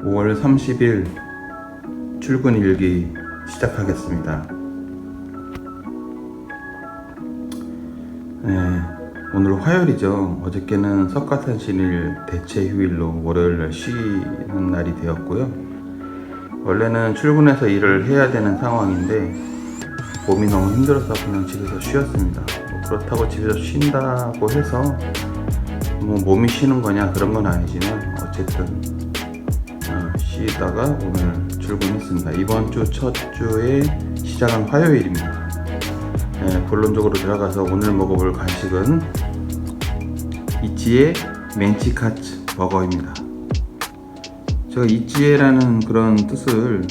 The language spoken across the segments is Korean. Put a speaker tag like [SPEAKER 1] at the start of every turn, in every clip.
[SPEAKER 1] 5월 30일 출근 일기 시작하겠습니다. 오늘 화요일이죠. 어저께는 석가탄신일 대체 휴일로 월요일날 쉬는 날이 되었고요. 원래는 출근해서 일을 해야 되는 상황인데 몸이 너무 힘들어서 그냥 집에서 쉬었습니다. 그렇다고 집에서 쉰다고 해서 몸이 쉬는 거냐 그런 건 아니지만 어쨌든 쉬다가 오늘 출근했습니다. 이번 주 첫 주의 시작은 화요일입니다. 본론적으로 들어가서 오늘 먹어볼 간식은 이치에 멘치카츠 버거입니다. 제가 이치에라는 그런 뜻을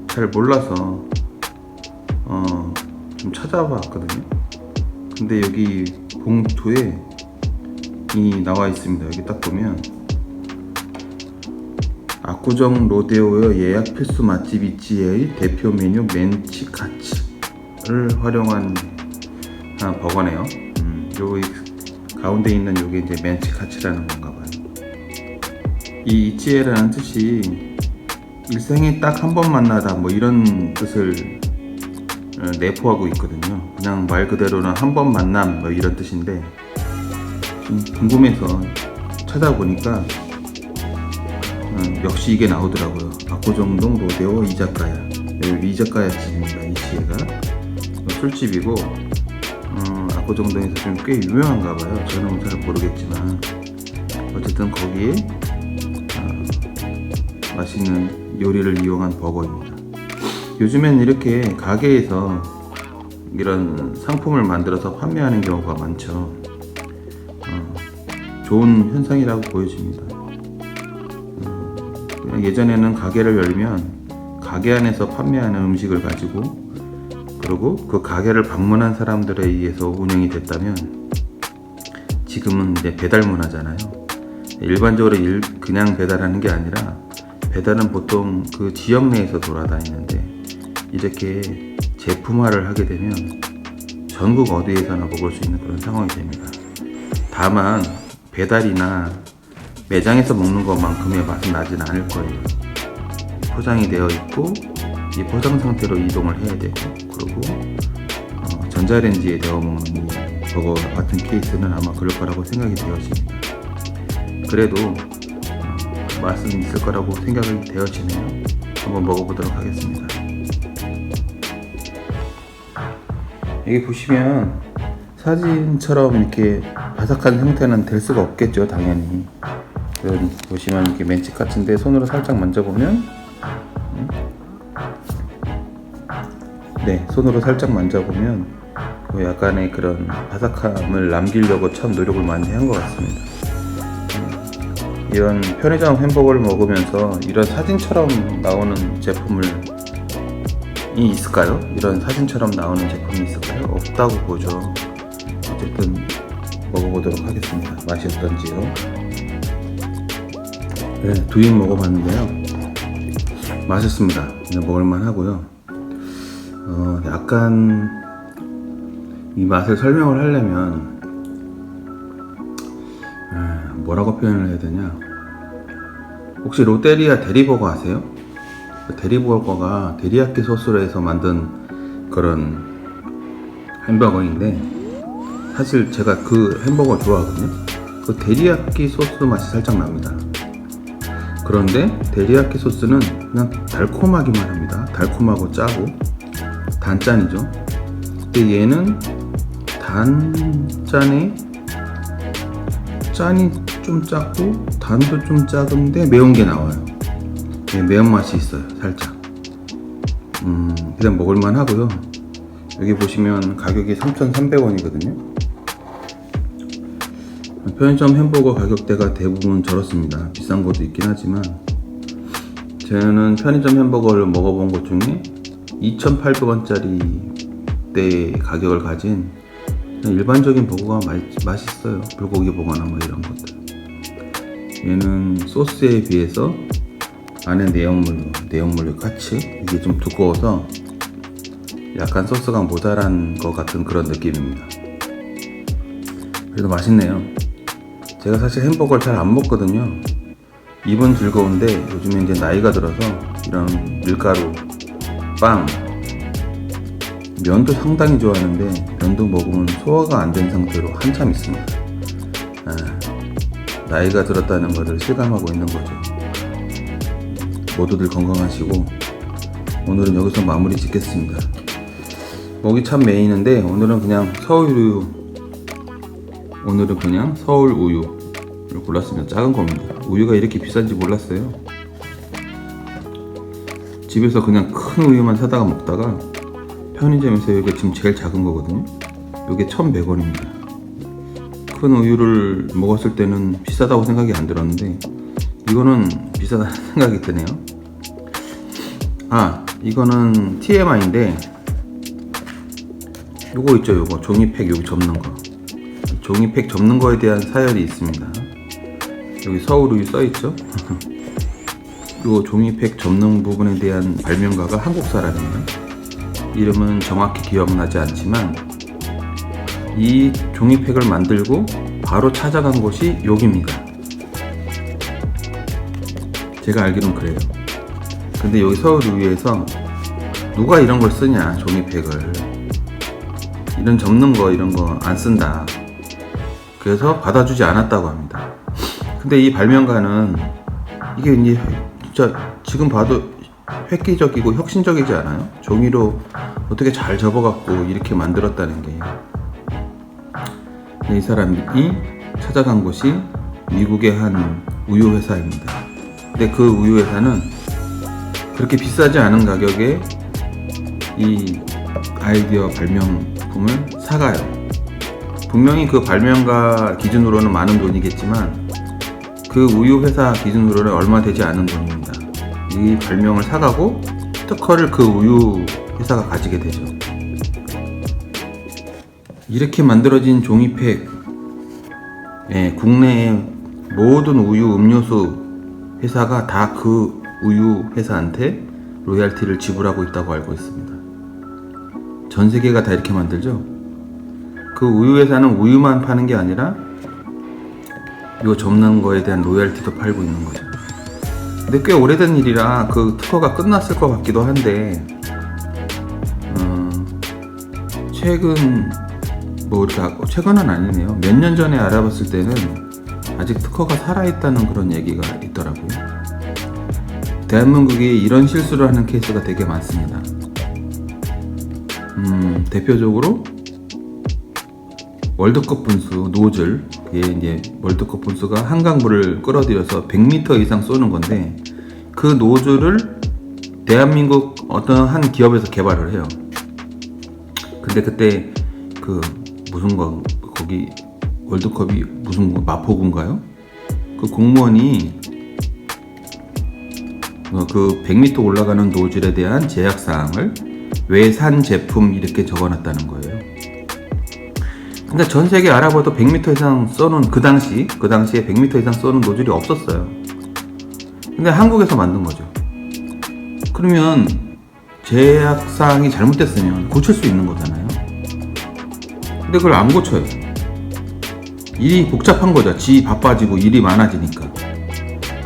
[SPEAKER 1] 잘 몰라서 좀 찾아봤거든요. 근데 여기 봉투에 이 나와 있습니다. 여기 딱 보면 압구정 로데오의 예약 필수 맛집 이치에의 대표 메뉴 멘치카츠를 활용한 버거네요. 여기 가운데 있는 요게 이제 멘치카츠라는 건가 봐요. 이 이치에라는 뜻이 일생에 딱 한 번 만나다 뭐 이런 뜻을 내포하고 있거든요. 그냥 말 그대로는 한 번 만남 뭐 이런 뜻인데 좀 궁금해서 찾아보니까 역시 이게 나오더라고요. 압구정동 로데오 이자카야. 이자카야 집입니다. 이치에가 술집이고 압구정동에서 좀 꽤 유명한가 봐요. 저는 잘 모르겠지만 어쨌든 거기에 맛있는 요리를 이용한 버거입니다. 요즘엔 이렇게 가게에서 이런 상품을 만들어서 판매하는 경우가 많죠. 좋은 현상이라고 보여집니다. 예전에는 가게를 열면 가게 안에서 판매하는 음식을 가지고 그리고 그 가게를 방문한 사람들에 의해서 운영이 됐다면 지금은 이제 배달 문화잖아요. 일반적으로 그냥 배달하는 게 아니라 배달은 보통 그 지역 내에서 돌아다니는데 이렇게 제품화를 하게 되면 전국 어디에서나 먹을 수 있는 그런 상황이 됩니다. 다만 배달이나 매장에서 먹는 것만큼의 맛은 나진 않을 거예요. 포장이 되어 있고 이 포장 상태로 이동을 해야 되고 그리고 전자레인지에 데워 먹는 이 버거 같은 케이스는 아마 그럴 거라고 생각이 되어집니다. 그래도 맛은 있을 거라고 생각이 되어지네요. 한번 먹어보도록 하겠습니다. 여기 보시면 사진처럼 이렇게 바삭한 형태는 될 수가 없겠죠, 당연히. 여기 보시면 이렇게 멘치카츠인데 손으로 살짝 만져보면 손으로 살짝 만져보면 약간의 그런 바삭함을 남기려고 참 노력을 많이 한 것 같습니다. 이런 편의점 햄버거를 먹으면서 이런 사진처럼 나오는 제품이 있을까요? 이런 사진처럼 나오는 제품이 있을까요? 없다고 보죠. 어쨌든 먹어보도록 하겠습니다. 맛이 어떤지요? 두 입 먹어봤는데요. 맛있습니다. 먹을만 하고요. 약간 이 맛을 설명을 하려면 뭐라고 표현을 해야 되냐? 혹시 롯데리아 대리버거 아세요? 대리버거가 데리야끼 소스로 해서 만든 그런 햄버거인데 사실 제가 그 햄버거 좋아하거든요. 그 데리야끼 소스 맛이 살짝 납니다. 그런데 데리야끼 소스는 그냥 달콤하기만 합니다. 달콤하고 짜고 단짠이죠. 근데 얘는 단짠에 짠이 좀 작고 단도 좀 작은데 매운 게 나와요. 매운맛이 있어요. 살짝 그냥 먹을만 하고요. 여기 보시면 가격이 3,300원이거든요 편의점 햄버거 가격대가 대부분 저렇습니다. 비싼 것도 있긴 하지만 저는 편의점 햄버거를 먹어본 것 중에 2,800원짜리 대 가격을 가진 일반적인 버거가 맛있어요. 불고기 버거나 뭐 이런 것들. 얘는 소스에 비해서 안에 내용물로 같이 이게 좀 두꺼워서 약간 소스가 모자란 것 같은 그런 느낌입니다. 그래도 맛있네요. 제가 사실 햄버거를 잘 안 먹거든요. 입은 즐거운데 요즘에 이제 나이가 들어서 이런 밀가루, 빵, 면도 상당히 좋아하는데 면도 먹으면 소화가 안 된 상태로 한참 있습니다. 나이가 들었다는 것을 실감하고 있는 거죠. 모두들 건강하시고 오늘은 여기서 마무리 짓겠습니다. 목이 참 메이는데 오늘은 그냥 서울 우유를 골랐습니다. 작은 겁니다. 우유가 이렇게 비싼지 몰랐어요. 집에서 그냥 큰 우유만 사다가 먹다가 편의점에서 이게 지금 제일 작은 거거든요. 이게 1,100원입니다. 큰 우유를 먹었을 때는 비싸다고 생각이 안 들었는데 이거는 비싸다는 생각이 드네요. 이거는 TMI인데 요거 있죠, 요거 종이팩 여기 접는 거. 종이팩 접는 거에 대한 사연이 있습니다. 여기 서울우유 써있죠. 요 종이팩 접는 부분에 대한 발명가가 한국 사람이에요. 이름은 정확히 기억나지 않지만 이 종이팩을 만들고 바로 찾아간 곳이 여기입니다. 제가 알기로는 그래요. 근데 여기 서울우유에서 누가 이런 걸 쓰냐, 종이팩을. 이런 접는 거 이런 거 안 쓴다. 그래서 받아주지 않았다고 합니다. 근데 이 발명가는 이게 이제 진짜 지금 봐도 획기적이고 혁신적이지 않아요? 종이로 어떻게 잘 접어갖고 이렇게 만들었다는 게. 이 사람이 찾아간 곳이 미국의 한 우유 회사입니다. 근데 그 우유 회사는 그렇게 비싸지 않은 가격에 이 아이디어 발명품을 사가요. 분명히 그 발명가 기준으로는 많은 돈이겠지만 그 우유 회사 기준으로는 얼마 되지 않은 돈입니다. 이 발명을 사가고 특허를 그 우유 회사가 가지게 되죠. 이렇게 만들어진 종이팩, 국내의 모든 우유 음료수 회사가 다 그 우유 회사한테 로얄티를 지불하고 있다고 알고 있습니다. 전 세계가 다 이렇게 만들죠. 그 우유 회사는 우유만 파는 게 아니라 이거 접는 거에 대한 로얄티도 팔고 있는 거죠. 근데 꽤 오래된 일이라 그 특허가 끝났을 것 같기도 한데 최근은 아니네요. 몇 년 전에 알아봤을 때는 아직 특허가 살아있다는 그런 얘기가 있더라고요. 대한민국이 이런 실수를 하는 케이스가 되게 많습니다. 대표적으로 월드컵 분수 노즐, 이제 월드컵 분수가 한강물을 끌어들여서 100m 이상 쏘는 건데 그 노즐을 대한민국 어떤 한 기업에서 개발을 해요. 근데 그때 거기 월드컵이 무슨 마포구인가요? 그 공무원이 그 100m 올라가는 노즐에 대한 제약사항을 외산 제품 이렇게 적어놨다는 거예요. 근데 전 세계 알아봐도 100m 이상 쏘는 그 당시에 100m 이상 쏘는 노즐이 없었어요. 근데 한국에서 만든 거죠. 그러면 제약사항이 잘못됐으면 고칠 수 있는 거잖아요. 근데 그걸 안 고쳐요. 일이 복잡한 거죠. 지 바빠지고 일이 많아지니까.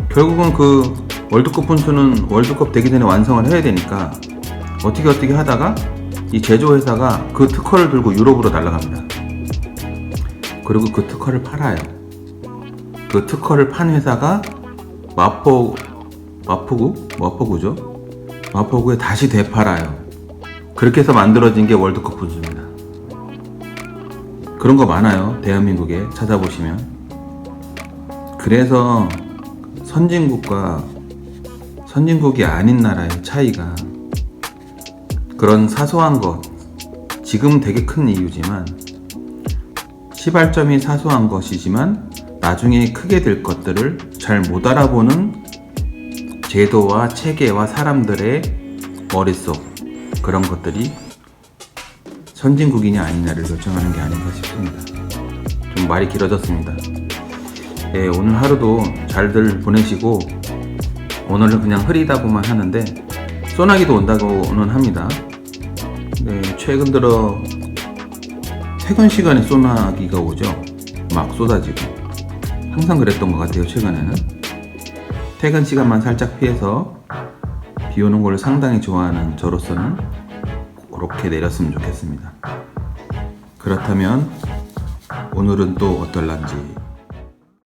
[SPEAKER 1] 결국은 그 월드컵 분수는 월드컵 되기 전에 완성을 해야 되니까 어떻게 하다가 이 제조회사가 그 특허를 들고 유럽으로 날아갑니다. 그리고 그 특허를 팔아요. 그 특허를 판 회사가 마포구죠? 마포구에 다시 되팔아요. 그렇게 해서 만들어진 게 월드컵 분수입니다. 그런 거 많아요. 대한민국에 찾아보시면. 그래서 선진국이 아닌 나라의 차이가 그런 사소한 것, 지금 되게 큰 이유지만 시발점이 사소한 것이지만 나중에 크게 될 것들을 잘 못 알아보는 제도와 체계와 사람들의 머릿속, 그런 것들이 선진국이냐 아니냐를 결정하는 게 아닌가 싶습니다. 좀 말이 길어졌습니다. 오늘 하루도 잘들 보내시고, 오늘은 그냥 흐리다고만 하는데 소나기도 온다고는 합니다. 최근 들어 퇴근 시간에 소나기가 오죠. 막 쏟아지고. 항상 그랬던 것 같아요, 최근에는. 퇴근 시간만 살짝 피해서 비 오는 걸 상당히 좋아하는 저로서는 그렇게 내렸으면 좋겠습니다. 그렇다면 오늘은 또 어떨란지